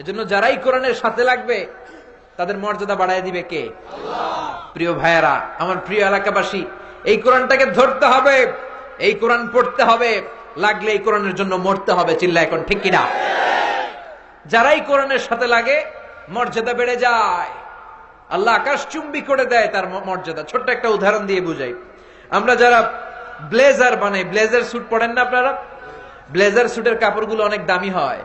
এজন্য যারাই কোরআনের সাথে লাগবে তাদের মর্যাদা বাড়ায় দিবে কে? প্রিয় ভাইয়েরা, আমার প্রিয় এলাকাবাসী, এই কোরআনটাকে ধরতে হবে, এই কোরআন পড়তে হবে, লাগলে এই কোরআনের জন্য মরতে হবে। চিল্লা এখন ঠিক কিনা? যারাই কোরআনের সাথে লাগে মর্যাদা বেড়ে যায়, আল্লাহ আকাশ চুম্বি করে দেয় তার মর্যাদা। ছোট্ট একটা উদাহরণ দিয়ে বুঝাই। আমরা যারা ব্লেজার বানাই, ব্লেজার স্যুট পড়েন না আপনারা? ব্লেজার স্যুটের কাপড়গুলো অনেক দামি হয়,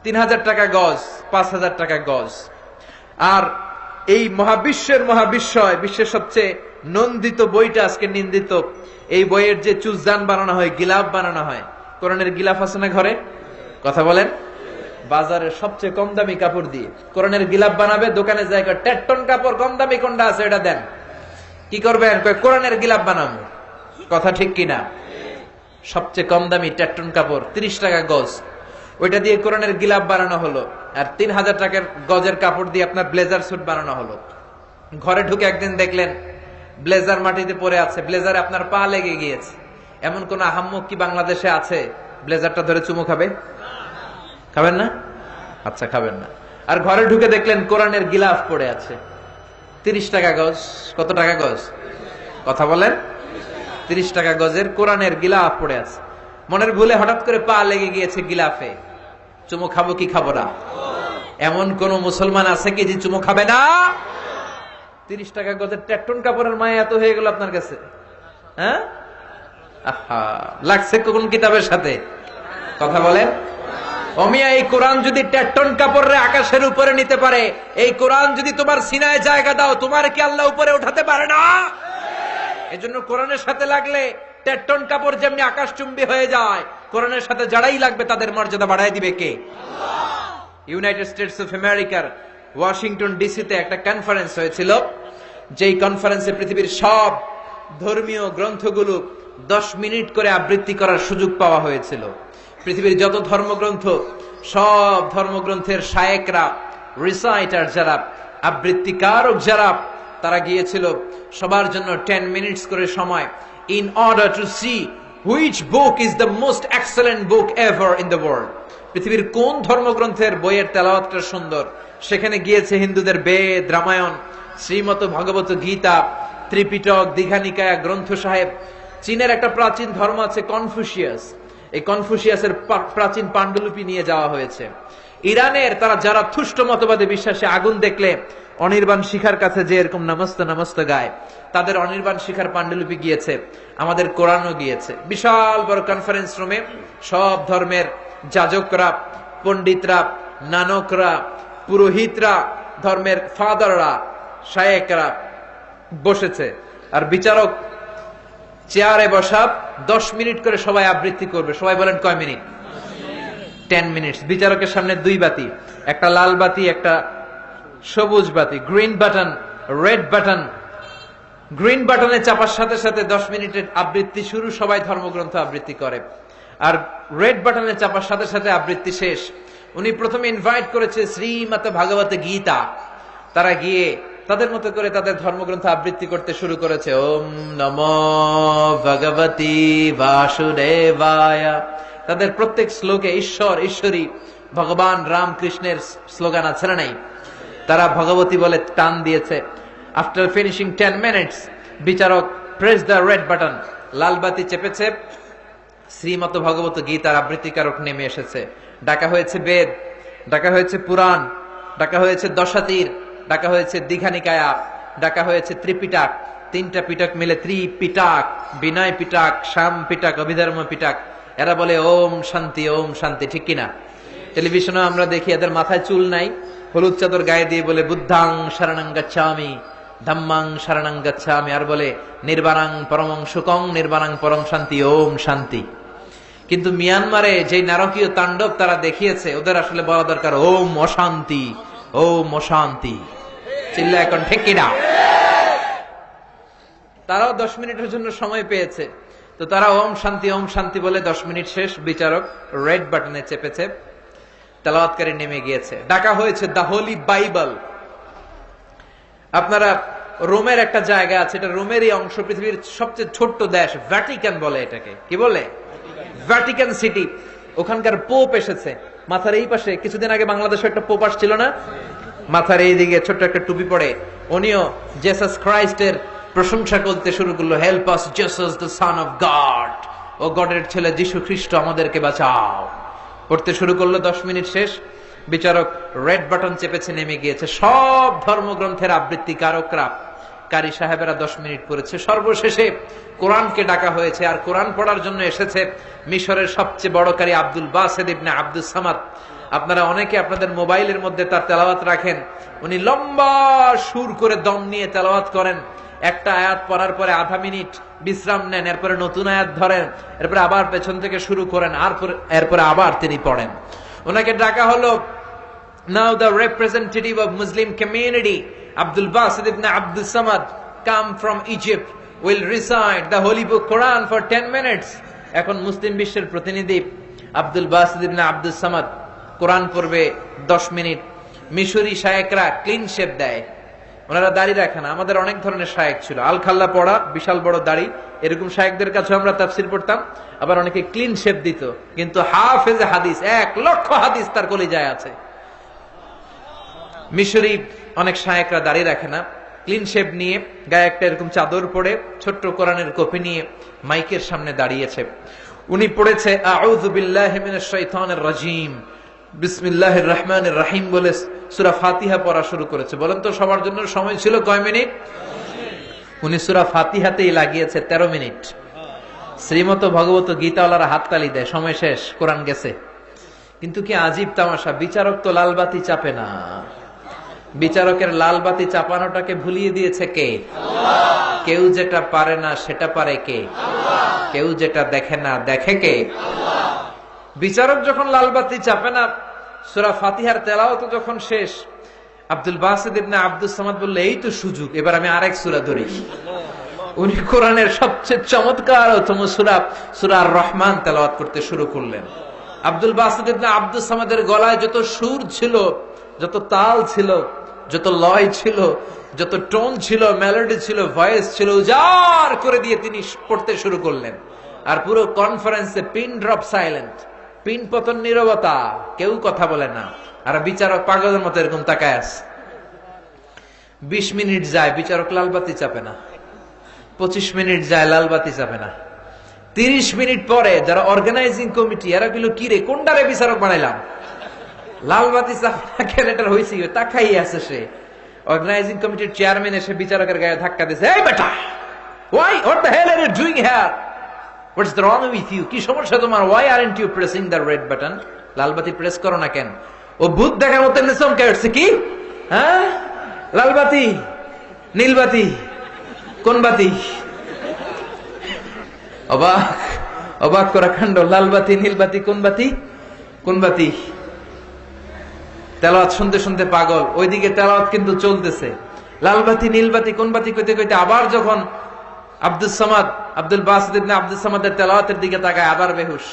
3000 টাকা গজ, 5000 টাকা গজ। আর এই মহাবিশ্বের মহাবিশ্বয়, বিশ্বের সবচেয়ে নন্দিত বইটা আজকে নিন্দিত, এই বইয়ের যে চুজদান বানানো হয়, গিলাফ বানানো হয়, কোরআনের গিলাফ আছে না ঘরে? কথা বলেন। বাজারের সবচেয়ে কম দামি কাপড় দিয়ে কোরআনের গিলাফ বানাবে, দোকানে জায়গা 1.5 টন কাপড়, কম দামি কোনটা আছে এটা দেন। কি করবেন? কোরআনের গিলাফ বানাবো। কথা ঠিক কিনা? সবচেয়ে কম দামি 1.5 টন কাপড়, 30 টাকা গজ, ওইটা দিয়ে কোরআনের গিলাফ বানানো হলো। আর 3000 টাকার গজের কাপড় দিয়ে আপনার ব্লেজার স্যুট বানানো হলো। ঘরে ঢুকে একদিন দেখলেন ব্লেজার মাটিতে পড়ে আছে, ব্লেজারে আপনার পা লেগে গিয়েছে। এমন কোন আহাম্মক কি বাংলাদেশে আছে ব্লেজারটা ধরে চুমু খাবে? খাবেন না? আচ্ছা, খাবেন না। আর ঘরে ঢুকে দেখলেন কোরআনের গিলাফ পড়ে আছে, 30 টাকা গজ। কত টাকা গজ? কথা বলেন। 30 টাকা গজের কোরআনের গিলাফ পড়ে আছে। মনের ভুলে হঠাৎ করে পা লেগে গিয়েছে গিলাফে, চুমু খাবো কি খাবো না? এমন কোন মুসলমান আছে কি যে চুমু খাবে না? 30 টাকা গজের 1.5 টন কাপড়ের মায়া এত হয়ে গেল আপনার কাছে? হ্যাঁ, আহা, লাগছে কোন কিতাবের সাথে? কথা বলেন। অমিয়া, এই কোরআন যদি 1.5 টন কাপড়ে আকাশের উপরে নিতে পারে, এই কোরআন যদি তোমার সিনায় জায়গা দাও, তোমার কি আল্লাহ উপরে উঠাতে পারে না? এজন্য কোরআনের সাথে লাগলে 1.5 টন কাপড় যেমনি আকাশ চুম্বি হয়ে যায়, কোরআনের সাথে যারাই লাগবে তাদের মর্যাদা বাড়ায় দিবে কে? ইউনাইটেড স্টেটস অফ আমেরিকার ওয়াশিংটন ডিসিতে একটা কনফারেন্স হয়েছিল, যেই কনফারেন্সে পৃথিবীর সব ধর্মীয় গ্রন্থগুলো 10 মিনিট করে আবৃত্তি করার সুযোগ পাওয়া হয়েছিল। পৃথিবীর যত ধর্মগ্রন্থ, সব ধর্মগ্রন্থের শায়েকরা, রিসাইটার যারা, আবৃত্তিকারক যারা, তারা গিয়েছিল সবার জন্য 10 মিনিটস করে সময়, in order to see which book is the most excellent book ever in the world. পৃথিবীর কোন ধর্মগ্রন্থের বইয়ের তেলাওয়াতটা সুন্দর। সেখানে গিয়েছে হিন্দুদের বেদ, রামায়ণ, শ্রীমত ভগবত গীতা, ত্রিপিটক, দীঘানিকায়া, গ্রন্থ সাহেব। চীনের একটা প্রাচীন ধর্ম আছে কনফুসিয়াস, এই কনফুসিয়াসের প্রাচীন পাণ্ডুলিপি নিয়ে যাওয়া হয়েছে। ইরানের তারা যারা থুষ্ট মতবাদে বিশ্বাসে, আগুন দেখলে অনির্বাণ শিখার কাছে যে এরকম নমস্ত নমস্ত গায়, তাদের অনির্বাণ শিখার পাণ্ডুলিপি গিয়েছে। আমাদের কোরআনও গিয়েছে। বিশাল বড় কনফারেন্স রুমে সব ধর্মের যাজকরা, পণ্ডিতরা, নানকরা, পুরোহিতরা, ধর্মের ফাদাররা, শায়েকরা বসেছে। আর বিচারক চেয়ারে বসা, 10 মিনিট করে সবাই আবৃত্তি করবে। সবাই বলেন কয় মিনিট? 10 মিনিটস। বিচারকের সামনে 2 বাতি, একটা লাল বাতি, একটা সবুজ বাতি, green button, red button. Green বাটনে চাপার সাথে সাথে 10 মিনিটের আবৃত্তি শুরু, সবাই ধর্মগ্রন্থ আবৃত্তি করে। আর রেড বাটনে চাপার সাথে সাথে আবৃত্তি শেষ। উনি প্রথমে ইনভাইট করেছে শ্রীমত ভাগবত গীতা। তারা গিয়ে তাদের মতো করে তাদের ধর্মগ্রন্থ আবৃত্তি করতে শুরু করেছে। ওম নমো ভগবতী বাসুদেবায়। তাদের প্রত্যেক শ্লোকে ঈশ্বর, ঈশ্বরী, ভগবান রাম কৃষ্ণের স্লোগান আছে না নাই? তারা ভগবতী বলে টান দিয়েছে। আফটার ফিনিশিং 10 মিনিটস, বিচারক প্রেস দ্য রেড বাটন, লাল বাতি চেপেছে। শ্রীমত ভগবত গীতার আবৃত্তিকারক নেমে এসেছে। ডাকা হয়েছে বেদ, ডাকা হয়েছে পুরাণ, ডাকা হয়েছে দশাতীর, ডাকা হয়েছে দীঘানিকায়া, ডাকা হয়েছে ত্রিপিটাক। 3টা পিটক মিলে ত্রিপিটাক, বিনয় পিটাক, শ্যাম পিটাক, অভিধর্ম পিটাক। এরা বলে ওম শান্তি, ওম শান্তি। ঠিক কিনা? টেলিভিশনে আমরা দেখি এদের মাথায় চুল নাই, হলুদ চাদর গায়ে দিয়ে বলে বুদ্ধাং শরণং গচ্ছামি, ধাম্মাং শরণং গচ্ছামি। আর বলে নির্বাণাং পরমং সুখং, নির্বাণাং পরম শান্তি, ওম শান্তি। কিন্তু মিয়ানমারে যে নারকীয় তাণ্ডব তারা দেখিয়েছে, ওদের আসলে বলা দরকার ওম অশান্তি, ওম অশান্তি। চিল্লা এখন ঠিক কিনা? তারাও 10 মিনিটের জন্য সময় পেয়েছে, তো তারা ওম শান্তি, ওম শান্তি বলে 10 মিনিট শেষ। বিচারক রেড বাটনে চেপেছে, তেলাওয়াতকারী নেমে গিয়েছে। ডাকা হয়েছে দ্য হোলি বাইবেল। আপনারা রোমের একটা জায়গা আছে, এটা রোমেরই অংশ, পৃথিবীর সবচেয়ে ছোট্ট দেশ, ভ্যাটিকান বলে এটাকে। কি বলে? Vatican city. ওখানকার পোপ এসেছে। মাথার এই পাশে কিছুদিন আগে বাংলাদেশে একটা পোপ ছিল না, মাথার এই দিকে ছোট্ট একটা টুপি পরে, উনিও জেসাস ক্রাইস্টের প্রশংসা করতে শুরু করলো, help us Jesus the son of God, ও গডের ছেলে যীশু খ্রিস্ট আমাদেরকে বাঁচাও। পড়তে শুরু করলো, 10 মিনিট শেষ, বিচারক রেড বাটন চেপেছে, নেমে গিয়েছে। সব ধর্মগ্রন্থের আবৃত্তি কারকরা, কারি সাহেবেরা 10 মিনিট পড়েছে। সর্বশেষে কোরআনকে ডাকা হয়েছে, আর কোরআন পড়ার জন্য এসেছে মিশরের সবচেয়ে বড় কারি আব্দুল বাসেদ ইবনে আব্দুস সামাদ। আপনারা অনেকে আপনাদের মোবাইলের মধ্যে তার তেলাওয়াত রাখেন। উনি লম্বা সুর করে দম নিয়ে তেলাওয়াত করেন। একটা আয়াত পড়ার পরে আধা মিনিট বিশ্রাম নেন, এরপরে নতুন আয়াত ধরেন, এরপরে আবার পেছন থেকে শুরু করেন, আর এরপরে আবার তিনি পড়েন। ওনাকে ডাকা হলো। Now the representative of Muslim community, Abdul Basit ibn Abdul Samad, come from Egypt, will recite the Holy Book Quran for 10 minutes. এখন মুসলিম বিশ্বের প্রতিনিধি আব্দুল বাসিত ইবনে আব্দুল সামাদ কোরআন পড়বে 10 মিনিট। মিশরি শায়েকরা ক্লিন শেভ দেয়, ওনারা দাড়ি রাখে না। আমাদের অনেক ধরনের শায়েক ছিল, আল খাল্লা পড়া, বিশাল বড় দাড়ি, এরকম শায়েকদের কাছে আমরা তাফসীর পড়তাম। আবার অনেকে ক্লিন শেভ দিত, কিন্তু হাফেজ হাদিস 1 লক্ষ হাদিস তার কলিজায় আছে। মিশরি অনেক শায়েকরা দাড়ি রাখে না, ক্লিন শেভ নিয়ে, গায়ে একটা এরকম চাদর পরে, ছোট্ট কোরআনের কপি নিয়ে মাইকের সামনে দাঁড়িয়েছে। উনি পড়েছে আউযু বিল্লাহি মিনাশ শাইতানির রাজিম, বিসমিল্লাহির রহমানির রহিম বলে সূরা ফাতিহা পড়া শুরু করেছে। বলেন তো সবার জন্য সময় ছিল কয় মিনিট? উনি সূরা ফাতিহাতেই লাগিয়েছে 13 মিনিট। শ্রীমত ভগবত গীতাওয়ালারা হাততালি দেয়, সময় শেষ, কোরআন গেছে। কিন্তু কি আজীব তামাশা, বিচারক তো লালবাতি চাপে না। বিচারকের লালবাতি চাপানোটাকে ভুলিয়ে দিয়েছে কে? আল্লাহ। কেউ যেটা পারে না সেটা পারে কে? আল্লাহ। কেউ যেটা দেখে না দেখে কে? আল্লাহ। বিচারক যখন লালবাতি চাপে না, সূরা ফাতিহার তেলাওয়াত যখন শেষ, আব্দুল বাসিত ইবনে আব্দুস সামাদ বলল, এই তো সুযোগ, এবার আমি আরেক সূরা ধরি। উনি কোরআনের সবচেয়ে চমৎকারতম সূরা সূরা আর রহমান তেলাওয়াত করতে শুরু করলেন। আব্দুল বাসিত ইবনে আব্দুস সামাদের গলায় যত সুর ছিল, যত তাল ছিল, যত লয় ছিল, যত টোন ছিল, মেলোডি ছিল, ভয়েস ছিল, উজাড় করে দিয়ে তিনি পড়তে শুরু করলেন। আর পুরো কনফারেন্সে পিন ড্রপ সাইলেন্ট, পিন পতন নীরবতা, কেউ কথা বলে না। আর বিচারক পাগলের মতো এরকম তাকায় আছে। 20 মিনিট যায়, বিচারক লালবাতি চাপে না। 25 মিনিট যায়, লালবাতি চাপে না। 30 মিনিট পরে যারা অর্গানাইজিং কমিটি, এরা বলল, কি রে, কোনটারে বিচারক বানাইলাম? লালবাতি চাপে না কেন, এটার হয়েছে তাকাই আছে সে। অর্গানাইজিং কমিটির চেয়ারম্যান এসে বিচারকের গায়ে ধাক্কা দিয়েছে, এই বেটা, why, what the hell are you doing here? What's wrong with you? কি সমস্যা তোমার? Why aren't you pressing the red button? লালবাতি প্রেস করো না কেন? ও ভূত দেখার মতো চমকে উঠছে, কি হ্যাঁ, লালবাতি, নীলবাতি, কোন বাতি? অবাক অবাক করা কাণ্ড। লালবাতি, নীলবাতি, কোন বাতি? কোন বাতি? তেলাওয়াত শুনতে শুনতে পাগল, ওইদিকে তেলাওয়াত কিন্তু চলতেছে। লালবাতি, নীলবাতি, কোন বাতি কইতে কইতে আবার যখন আব্দুল সামাদ, আব্দুল বাসিত ইবনে আব্দুল সামাদের তেলাওয়াতের দিকে তাকায়, আবার বেহুশ,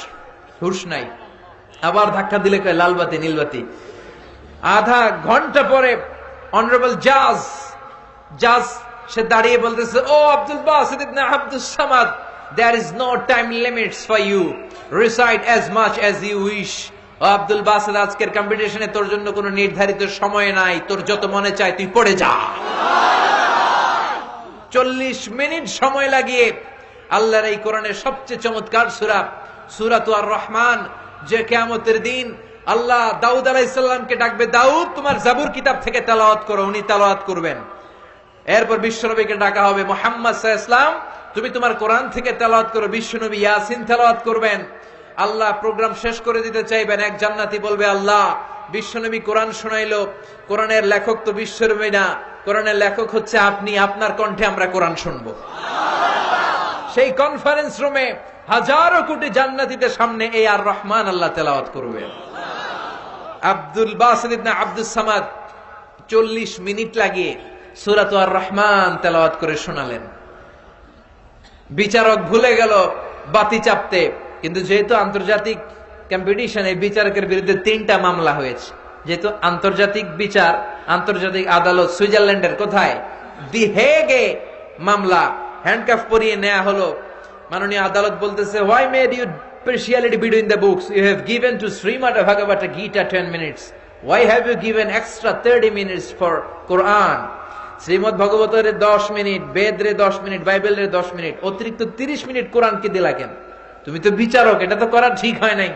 হুশ নাই। আবার ধাক্কা দিলে কয় লালবাতি, নীলবাতি। আধা ঘন্টা পরে অনারেবল জাজ সে দাঁড়িয়ে বলতেছে, ও আব্দুল বাসিত ইবনে Abdul Samad, there is no time limits for you, recite as much as you wish. ও আব্দুল বাসিত, আজকের কম্পিটিশনে তোর জন্য কোনো নির্ধারিত সময় নাই, তোর যত মনে চায় তুই পড়ে যা। 40 মিনিট সময় লাগিয়ে আল্লাহর এই কোরআনের সবচেয়ে চমৎকার সূরা সূরাতু আর রহমান, যে কিয়ামতের দিন আল্লাহ দাউদ আলাইহিস সালামকে ডাকবে, দাউদ তোমার জাবুর কিতাব থেকে তেলাওয়াত করো, উনি তেলাওয়াত করবেন। এরপর বিশ্বনবীকে ডাকা হবে, মুহাম্মদ সাল্লাল্লাহু আলাইহি ওয়াসাল্লাম তুমি তোমার কোরআন থেকে তেলাওয়াত করো, বিশ্বনবী ইয়াসিন তেলাওয়াত করবেন। আল্লাহ প্রোগ্রাম শেষ করে দিতে চাইবেন, এক জান্নাতি বলবে, আল্লাহ বিশ্বনবী কোরআন শোনাইলো, কোরআনের লেখক তো বিশ্বনবী না, কোরআনের লেখক হচ্ছে আপনি, আপনার কণ্ঠে আমরা কোরআন শুনবো। সেই কনফারেন্স রুমে হাজারো কোটি জান্নাতীদের সামনে এই আর রহমান আল্লাহ তেলাওয়াত করবেন। আব্দুল বাসিত ইবনে আব্দুস সামাদ 40 মিনিট লাগিয়ে সূরাতু আর রহমান তেলাওয়াত করে শোনালেন। বিচারক ভুলে গেল বাতি চাপতে, কিন্তু যেহেতু আন্তর্জাতিক কম্পিটিশন, এই বিচারকের বিরুদ্ধে 3টা মামলা হয়েছে। যেহেতু আন্তর্জাতিক বিচার, আন্তর্জাতিক আদালত সুইজারল্যান্ডের কোথায়, দি হেগে মামলা, হ্যান্ডকাফ পরিয়ে নেওয়া হলো। মাননীয় আদালত বলতেছে, why made you partiality between the books. You have given to Srimad Bhagavata Gita 10 minutes. Why have you given extra 30 minutes for Quran? Srimad ভগবতের 10 মিনিট, বেদরে 10 মিনিট, বাইবেলের 10 মিনিট, অতিরিক্ত 30 মিনিট কোরআনকে দিলা কেন? তুমি তো বিচারক, এটা তো করা ঠিক হয় নাই।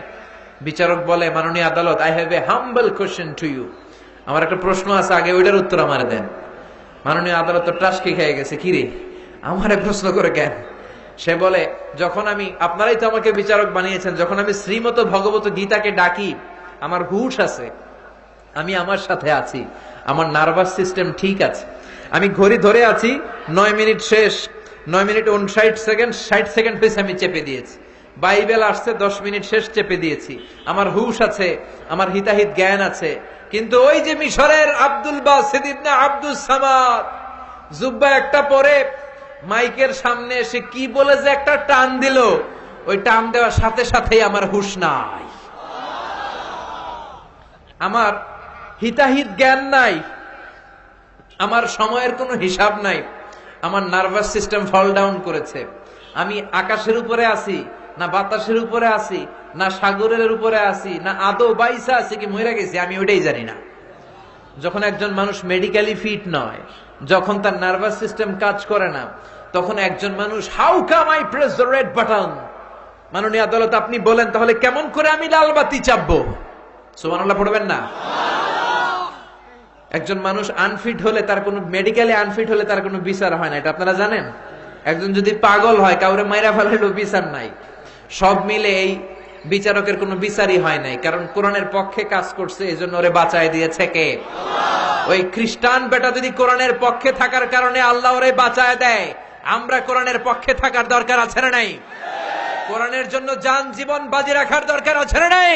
বিচারক বলে, মাননীয় আদালত, I have a humble question to you. আমার একটা প্রশ্ন আছে, আগে ওইটার উত্তর আমারে দেন। মাননীয় আদালত তো টাসকি খেয়ে গেছে, কি রে আমারে প্রশ্ন করে কেন? সে বলে, যখন আমি, আপনারাই তো আমাকে বিচারক বানিয়েছেন, যখন আমি শ্রীমত ভগবত গীতাকে ডাকি, আমার হুঁশ আছে, আমি আমার সাথে আছি, আমার নার্ভাস সিস্টেম ঠিক আছে, আমি ঘড়ি ধরে আছি, 9 মিনিট শেষ, 9 মিনিট 59 সেকেন্ড, 60 সেকেন্ড হয়েছে, আমি চেপে দিয়েছি। বাইবেল আসছে, 10 মিনিট শেষ, চেপে দিয়েছি। আমার হুঁশ আছে, আমার হিতাহিত জ্ঞান আছে। কিন্তু ওই যে মিশরের আব্দুল বাসিত ইবনে আব্দুস সামাদ, জুব্বা একটা পরে মাইকের সামনে এসে কি বলে যে একটা টান দিল, ওই টান দেওয়ার সাথে সাথেই আমার হুঁশ নাই, আমার হিতাহিত জ্ঞান নাই, আমার সময়ের কোনো হিসাব নাই, আমার নার্ভাস সিস্টেম ফল ডাউন করেছে। আমি আকাশের উপরে আছি না বাতাসের উপরে আছি, না সাগরের উপরে আছি, না আদৌ বাইসা আছি কি মরে গেছি, আমি ওইটাই জানি না। যখন একজন মানুষ মেডিকেলি ফিট নয়, যখন তার নার্ভাস সিস্টেম কাজ করে না, তখন একজন মানুষ, how come I press the red button, মাননীয় আদালত আপনি বলেন তাহলে কেমন করে আমি লাল বাতি চাপবো? সুবহানাল্লাহ পড়বেন না? একজন মানুষ আনফিট হলে, তার কোনো মেডিকেলি আনফিট হলে তার কোনো বিচার হয় না, এটা আপনারা জানেন? একজন যদি পাগল হয়, কাউরে মাইরা ফেলাইলেও বিচার নাই। সব মিলে এই বিচারকের কোনো বিচারই হয় নাই, কারণ কোরআনের পক্ষে কাজ করছে, এই জন্য ওরে বাঁচায় দিয়েছে কে? ওই খ্রিস্টান বেটা যদি কোরআনের পক্ষে থাকার কারণে আল্লাহ ওরে বাঁচায় দেয়, আমরা কোরআনের পক্ষে থাকার দরকার আছে না নাই? কোরআনের জন্য জান জীবন বাজি রাখার দরকার আছে না নাই?